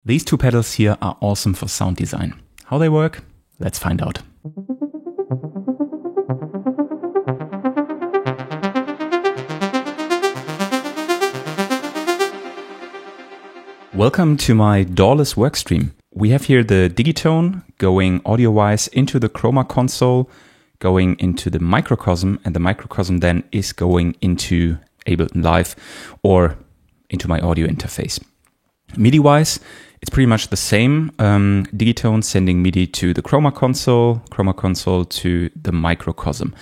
These two pedals here are awesome for sound design. How they work? Let's find out. Welcome to my DAWless workstream. We have here the Digitone going audio-wise into the Chroma console, going into the microcosm, and the microcosm then is going into Ableton Live or into my audio interface. MIDI-wise, it's pretty much the same. Digitone sending MIDI to the Chroma console to the microcosm.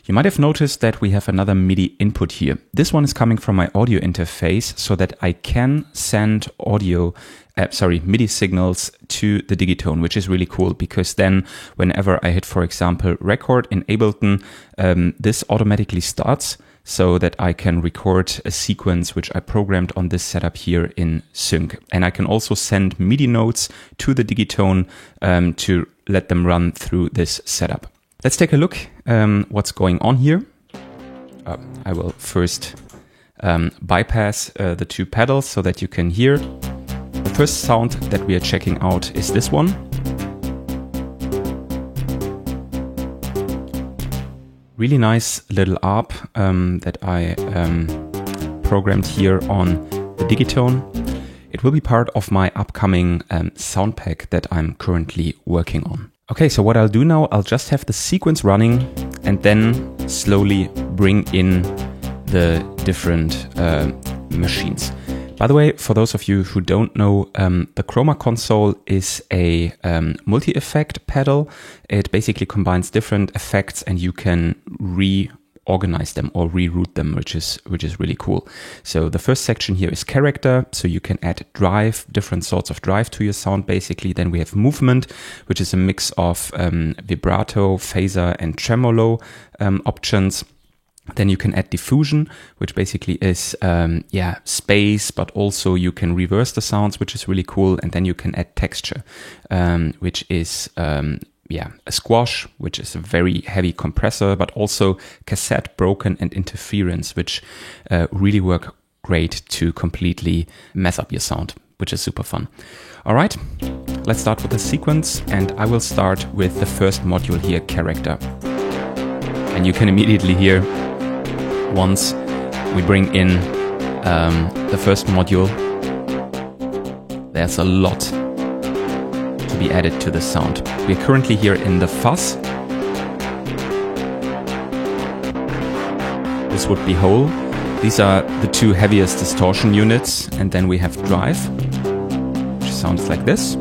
You might have noticed that we have another MIDI input here. This one is coming from my audio interface so that I can send MIDI signals to the Digitone, which is really cool because then whenever I hit, for example, record in Ableton, this automatically starts so that I can record a sequence which I programmed on this setup here in Sync. And I can also send MIDI notes to the Digitone to let them run through this setup. Let's take a look what's going on here. I will first bypass the two pedals so that you can hear. The first sound that we are checking out is this one. Really nice little ARP that I programmed here on the Digitone. It will be part of my upcoming sound pack that I'm currently working on. Okay, so what I'll do now, I'll just have the sequence running and then slowly bring in the different machines. By the way, for those of you who don't know, the Chroma console is a multi-effect pedal. It basically combines different effects and you can reorganize them or reroute them, which is really cool. So the first section here is character, so you can add drive, different sorts of drive to your sound basically. Then we have movement, which is a mix of vibrato, phaser and tremolo options. Then you can add diffusion, which basically is space, but also you can reverse the sounds, which is really cool. And then you can add texture, which is a squash, which is a very heavy compressor, but also cassette, broken, and interference, which really work great to completely mess up your sound, which is super fun. All right, let's start with the sequence, and I will start with the first module here, character. And you can immediately hear, once we bring in the first module, there's a lot to be added to the sound. We're currently here in the fuzz. This would be whole. These are the two heaviest distortion units, and then we have drive, which sounds like this.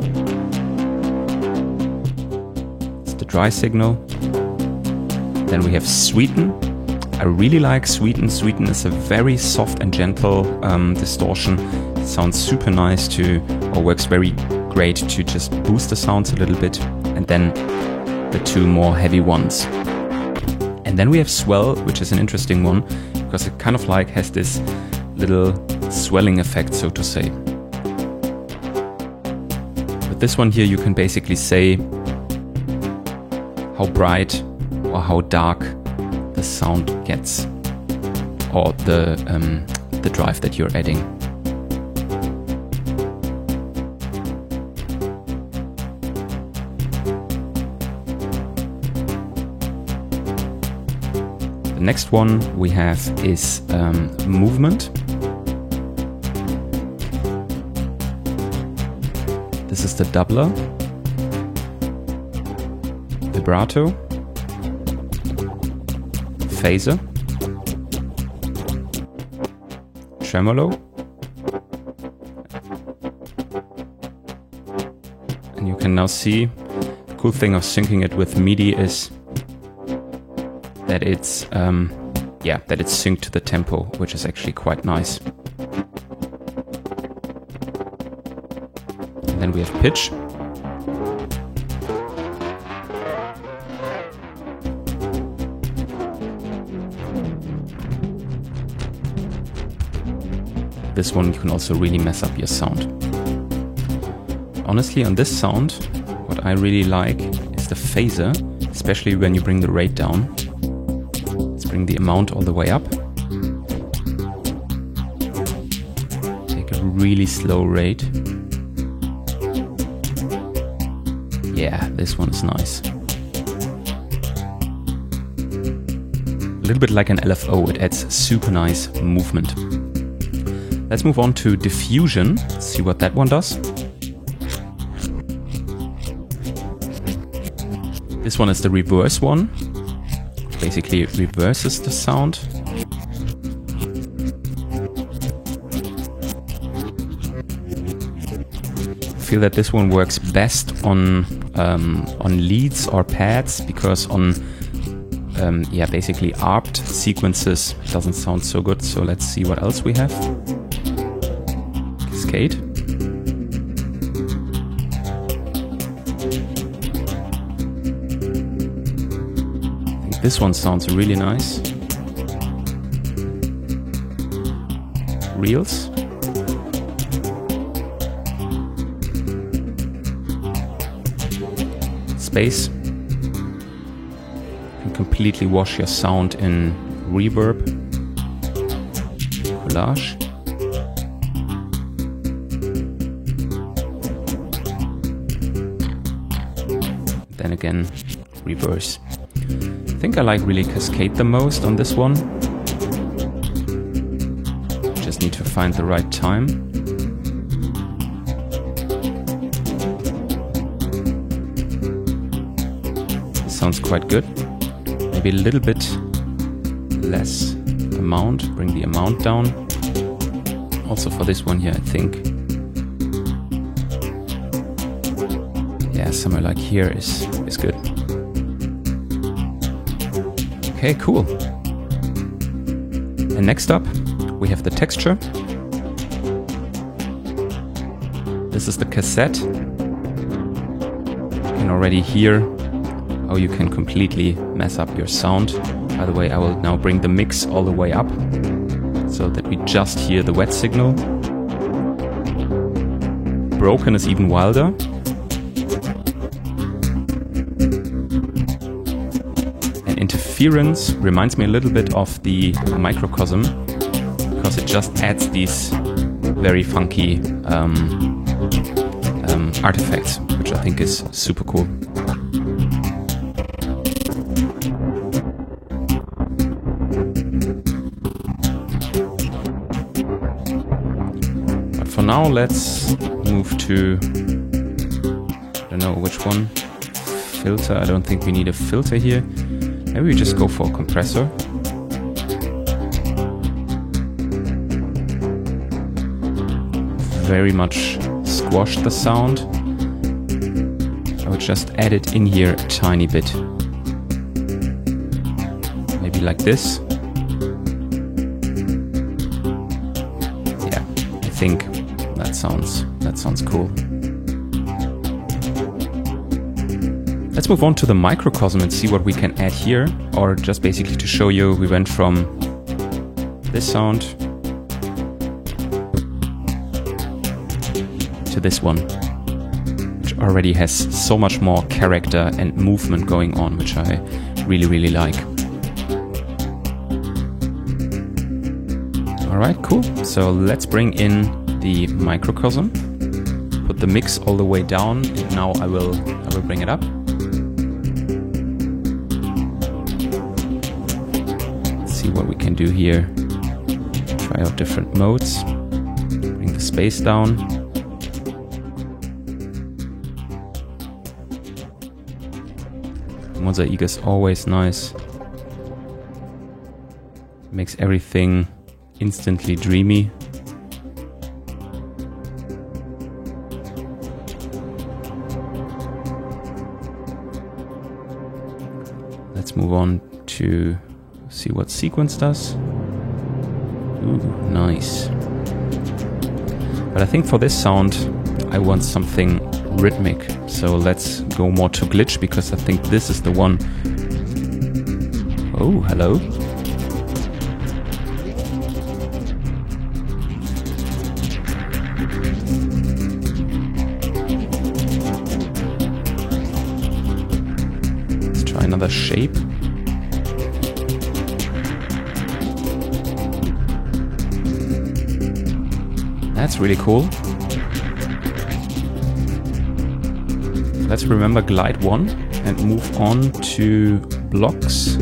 It's the dry signal. Then we have sweeten. I really like sweeten. Sweeten is a very soft and gentle distortion. It sounds super nice works very great to just boost the sounds a little bit. And then the two more heavy ones. And then we have swell, which is an interesting one because it kind of like has this little swelling effect, so to say. With this one here, you can basically say how bright or how dark the sound gets, or the drive that you're adding. The next one we have is movement. This is the doubler, vibrato, phaser, tremolo, and you can now see the cool thing of syncing it with MIDI is that it's synced to the tempo, which is actually quite nice. And then we have pitch. This one you can also really mess up your sound. Honestly, on this sound, what I really like is the phaser, especially when you bring the rate down. Let's bring the amount all the way up. Take a really slow rate. Yeah, this one is nice. A little bit like an LFO, it adds super nice movement. Let's move on to diffusion, see what that one does. This one is the reverse one. Basically it reverses the sound. I feel that this one works best on leads or pads, because on basically ARPed sequences it doesn't sound so good. So let's see what else we have. Cascade. I think this one sounds really nice. Reels. Space. You can completely wash your sound in reverb. Collage. Then again, reverse. I think I like really Cascade the most on this one. Just need to find the right time. Sounds quite good. Maybe a little bit less amount, bring the amount down. Also for this one here, I think. Yeah, somewhere like here is good. Okay, cool. And next up, we have the texture. This is the cassette. You can already hear how you can completely mess up your sound. By the way, I will now bring the mix all the way up so that we just hear the wet signal. Broken is even wilder. And interference reminds me a little bit of the microcosm, because it just adds these very funky artifacts, which I think is super cool. For now, let's move to, I don't know which one, filter. I don't think we need a filter here. Maybe we just go for a compressor. Very much squash the sound. I would just add it in here a tiny bit. Maybe like this. Yeah, I think that sounds cool. Let's move on to the microcosm and see what we can add here, or just basically to show you we went from this sound to this one, which already has so much more character and movement going on, which I really like. Alright, cool. So let's bring in the microcosm, put the mix all the way down, and now I will bring it up. Let's see what we can do here. Try out different modes. Bring the space down. Mosaic is always nice. Makes everything instantly dreamy. Let's move on to see what sequence does. Ooh, nice. But I think for this sound I want something rhythmic. So let's go more to glitch, because I think this is the one. Oh, hello. Let's try another shape. That's really cool. let's remember glide 1 and move on to blocks.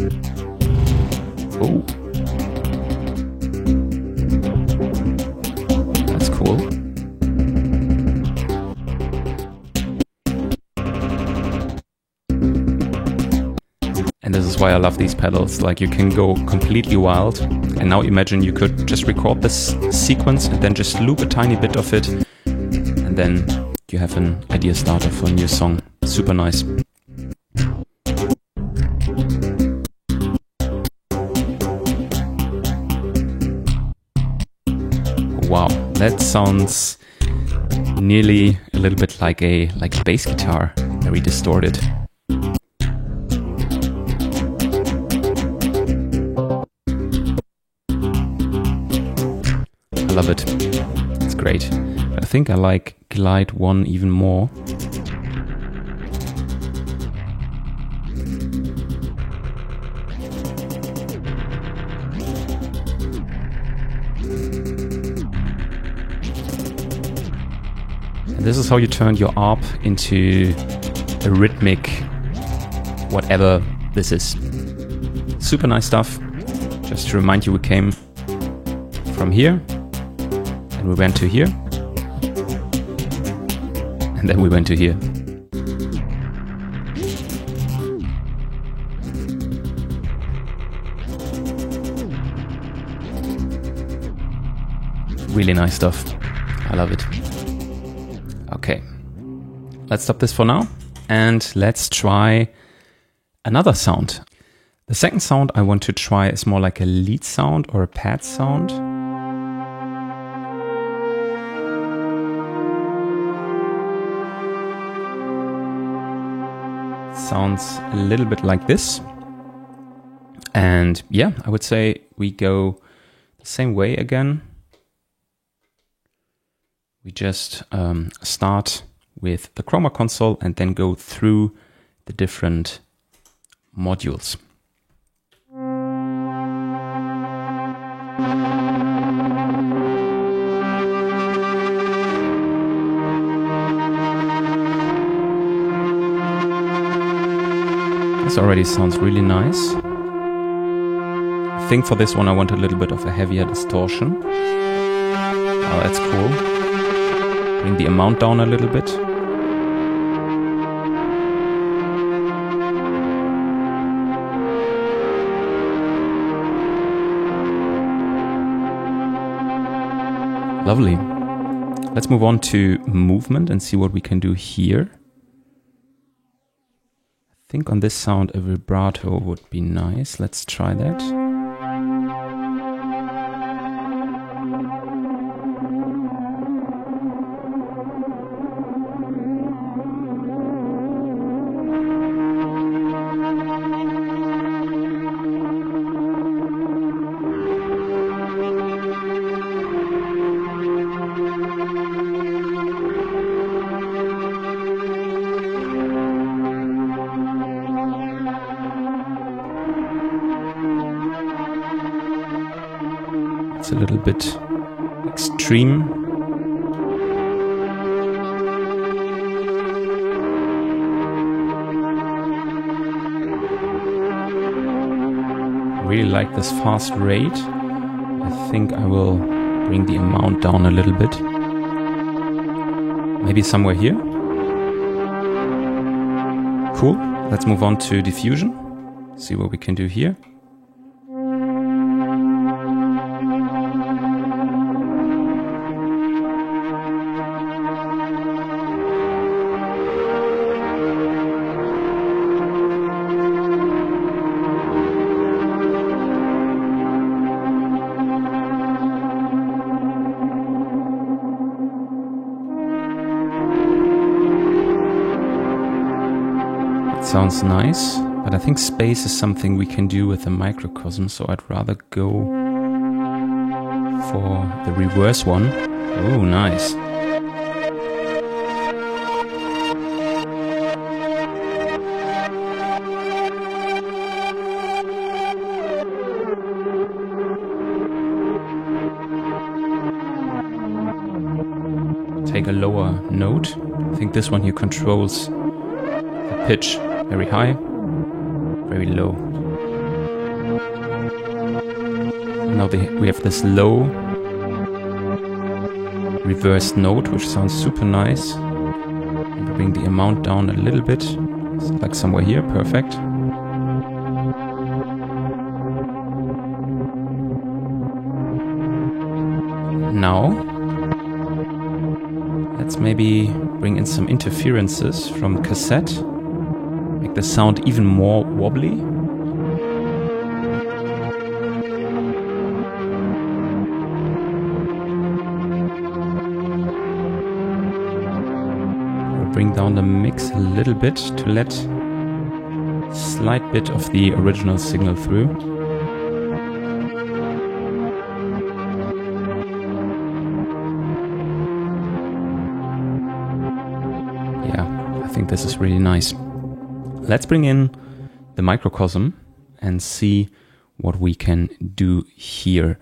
Oh, that's cool. And this is why I love these pedals, like you can go completely wild. And now imagine you could just record this sequence and then just loop a tiny bit of it, and then you have an idea starter for a new song. Super nice. Wow, that sounds nearly a little bit like a bass guitar, very distorted. I love it. It's great. But I think I like glide 1 even more. This is how you turn your ARP into a rhythmic whatever this is. Super nice stuff. Just to remind you, we came from here, and we went to here, and then we went to here. Really nice stuff. I love it. Okay, let's stop this for now and let's try another sound. The second sound I want to try is more like a lead sound or a pad sound. Sounds a little bit like this. And yeah, I would say we go the same way again. We just start with the Chroma console and then go through the different modules. This already sounds really nice. I think for this one I want a little bit of a heavier distortion. Oh, that's cool. Bring the amount down a little bit. Lovely. Let's move on to movement and see what we can do here. I think on this sound a vibrato would be nice. Let's try that. It's a little bit extreme. I really like this fast rate. I think I will bring the amount down a little bit. Maybe somewhere here. Cool. Let's move on to diffusion. See what we can do here. Sounds nice, but I think space is something we can do with the microcosm, so I'd rather go for the reverse one. Oh, nice. Take a lower note. I think this one here controls pitch very high, very low. Now we have this low reversed note, which sounds super nice. And we bring the amount down a little bit, it's like somewhere here, perfect. Now, let's maybe bring in some interferences from cassette, make the sound even more wobbly. We'll bring down the mix a little bit to let a slight bit of the original signal through. I think this is really nice. Let's bring in the microcosm and see what we can do here.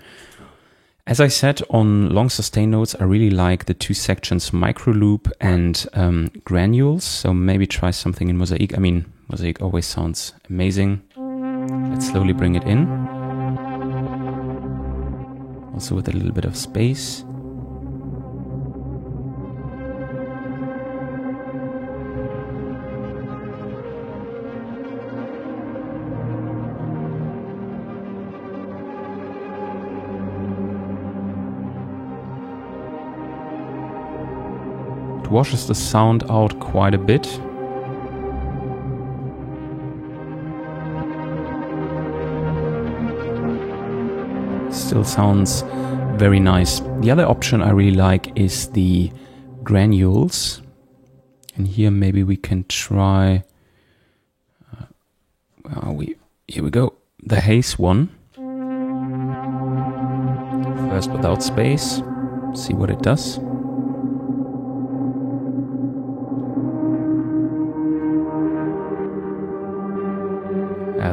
As I said, on long sustain notes, I really like the two sections, micro loop and granules. So maybe try something in Mosaic. I mean, Mosaic always sounds amazing. Let's slowly bring it in. Also with a little bit of space. Washes the sound out quite a bit. Still sounds very nice. The other option I really like is the granules. And here maybe we can try, here we go, the haze one. First without space, see what it does.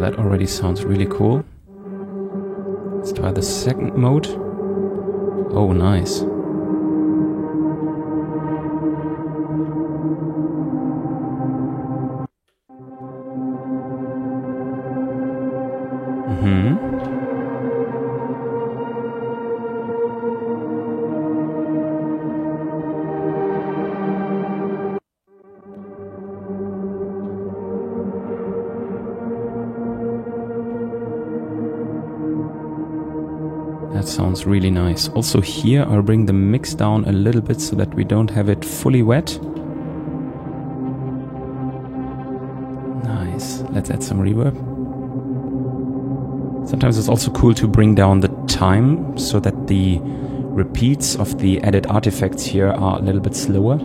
That already sounds really cool. Let's try the second mode. Oh, nice. That sounds really nice. Also here I'll bring the mix down a little bit so that we don't have it fully wet. Nice. Let's add some reverb. Sometimes it's also cool to bring down the time so that the repeats of the added artifacts here are a little bit slower.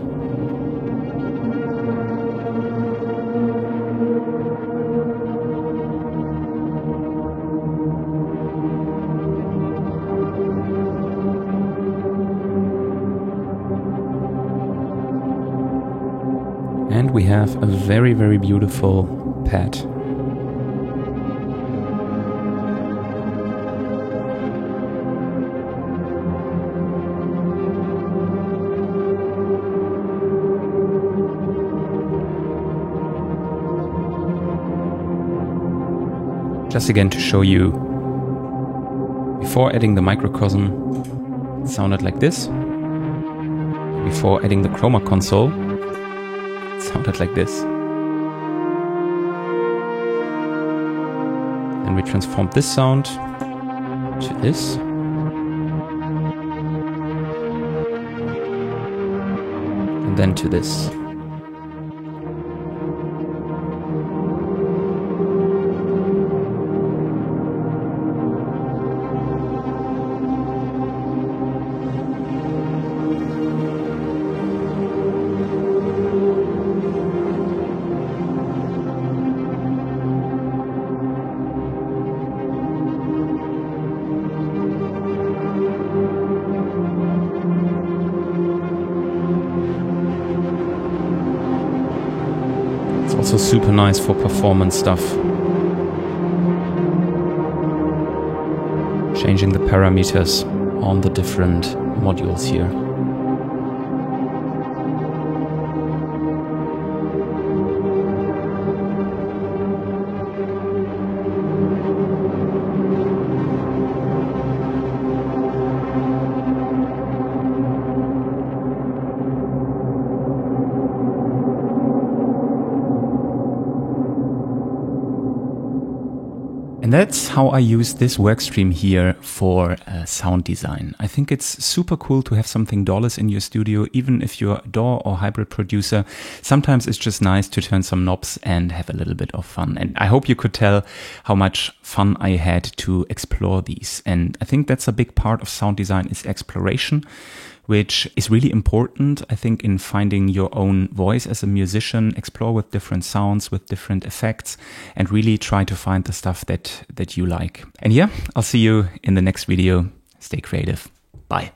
And we have a very, very beautiful pad. Just again to show you, before adding the microcosm, it sounded like this. Before adding the chroma console, sounded like this. Then we transformed this sound to this. And then to this. Also super nice for performance stuff. Changing the parameters on the different modules here. And that's how I use this workstream here for sound design. I think it's super cool to have something DAW-less in your studio, even if you're a DAW or hybrid producer. Sometimes it's just nice to turn some knobs and have a little bit of fun. And I hope you could tell how much fun I had to explore these. And I think that's a big part of sound design is exploration, which is really important, I think, in finding your own voice as a musician, explore with different sounds, with different effects, and really try to find the stuff that you like. And yeah, I'll see you in the next video. Stay creative. Bye.